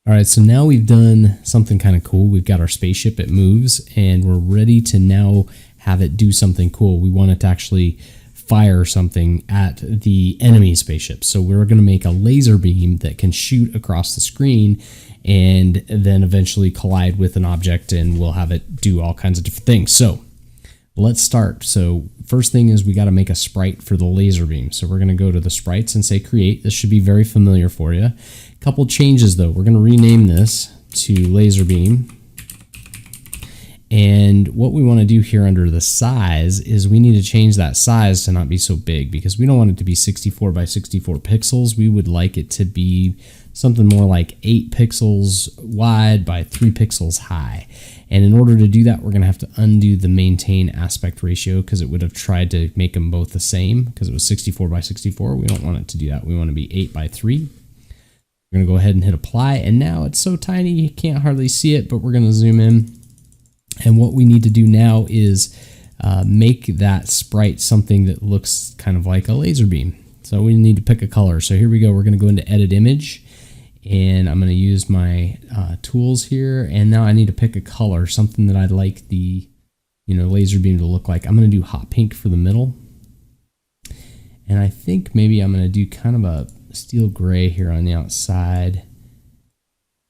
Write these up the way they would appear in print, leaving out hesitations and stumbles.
All right, so now we've done something kind of cool. We've got our spaceship, it moves, and we're ready to now have it do something cool. We want it to actually fire something at the enemy spaceship. So we're going to make a laser beam that can shoot across the screen and then eventually collide with an object, and we'll have it do all kinds of different things. So let's start. So first thing is we got to make a sprite for the laser beam. So we're going to go to the sprites and say create. This should be very familiar for you. Couple changes though. We're going to rename this to laser beam. And what we want to do here under the size is we need to change that size to not be so big, because we don't want it to be 64 by 64 pixels. We would like it to be something more like 8 pixels wide by 3 pixels high. And in order to do that, we're going to have to undo the maintain aspect ratio, because it would have tried to make them both the same because it was 64 by 64. We don't want it to do that. We want to be 8 by 3. We're going to go ahead and hit apply, and now it's so tiny you can't hardly see it, but we're going to zoom in. And what we need to do now is make that sprite something that looks kind of like a laser beam. So we need to pick a color. So here we go. We're going to go into edit image, and I'm going to use my tools here. And now I need to pick a color, something that I'd like the laser beam to look like. I'm going to do hot pink for the middle. And I think maybe I'm going to do kind of a steel gray here on the outside,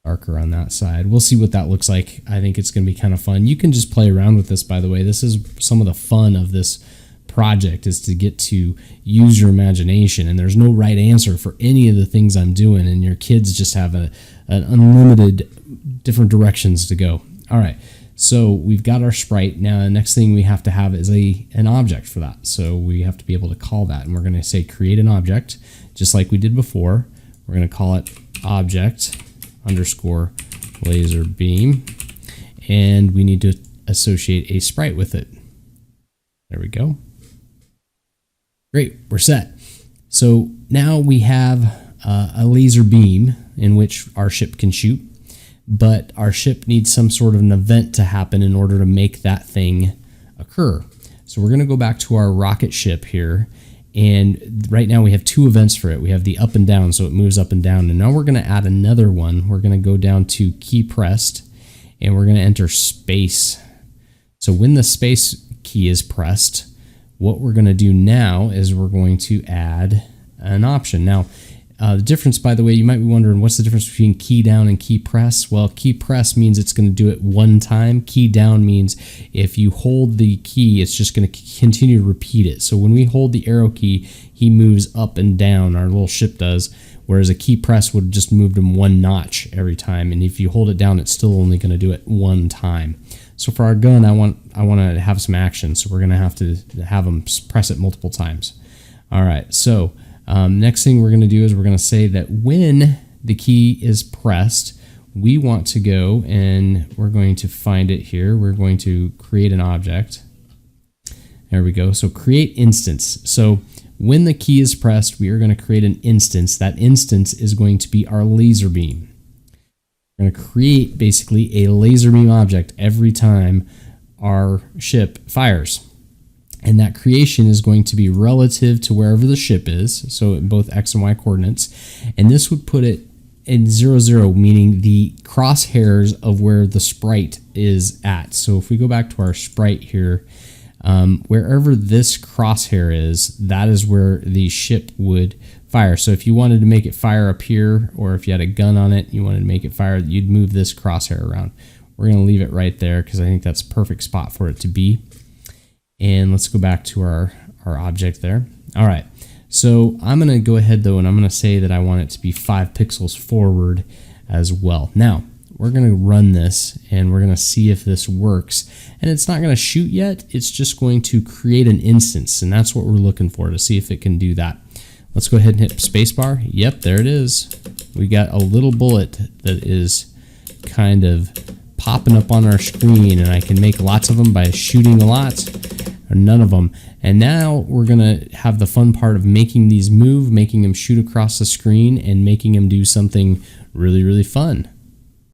darker on that side. We'll see what that looks like. I think it's going to be kind of fun. You can just play around with this, by the way. This is some of the fun of this project, is to get to use your imagination, and there's no right answer for any of the things I'm doing, and your kids just have an unlimited different directions to go. All right, so we've got our sprite. Now the next thing we have to have is an object for that. So we have to be able to call that, and we're going to say create an object, just like we did before. We're going to call it object underscore laser beam, and we need to associate a sprite with it. There we go. Great, we're set. So now we have a laser beam in which our ship can shoot, but our ship needs some sort of an event to happen in order to make that thing occur. So we're going to go back to our rocket ship here, and right now we have 2 events for it. We have the up and down, so it moves up and down, and now we're going to add another one. We're going to go down to key pressed, and we're going to enter space. So when the space key is pressed, what we're going to do now is we're going to add an option. Now, the difference, by the way, you might be wondering, what's the difference between key down and key press? Well, key press means it's going to do it one time. Key down means if you hold the key, it's just going to continue to repeat it. So when we hold the arrow key, he moves up and down, our little ship does, whereas a key press would just move him 1 notch every time. And if you hold it down, it's still only going to do it 1 time. So for our gun, I want to have some action, so we're going to have them press it multiple times. All right, so next thing we're going to do is we're going to say that when the key is pressed, we want to go and we're going to find it here. We're going to create an object. There we go. So create instance. So when the key is pressed, we are going to create an instance. That instance is going to be our laser beam. We're going to create basically a laser beam object every time our ship fires. And that creation is going to be relative to wherever the ship is, so in both X and Y coordinates. And this would put it in 0, 0, meaning the crosshairs of where the sprite is at. So if we go back to our sprite here, wherever this crosshair is, that is where the ship would fire. So if you wanted to make it fire up here, or if you had a gun on it, you wanted to make it fire, you'd move this crosshair around. We're going to leave it right there because I think that's a perfect spot for it to be. And let's go back to our object there. All right, so I'm going to go ahead though, and I'm going to say that I want it to be 5 pixels forward as well. Now, we're going to run this, and we're going to see if this works. And it's not going to shoot yet. It's just going to create an instance, and that's what we're looking for, to see if it can do that. Let's go ahead and hit spacebar. Yep, there it is. We got a little bullet that is kind of popping up on our screen, and I can make lots of them by shooting a lot, or none of them. And now we're going to have the fun part of making these move, making them shoot across the screen, and making them do something really, really fun.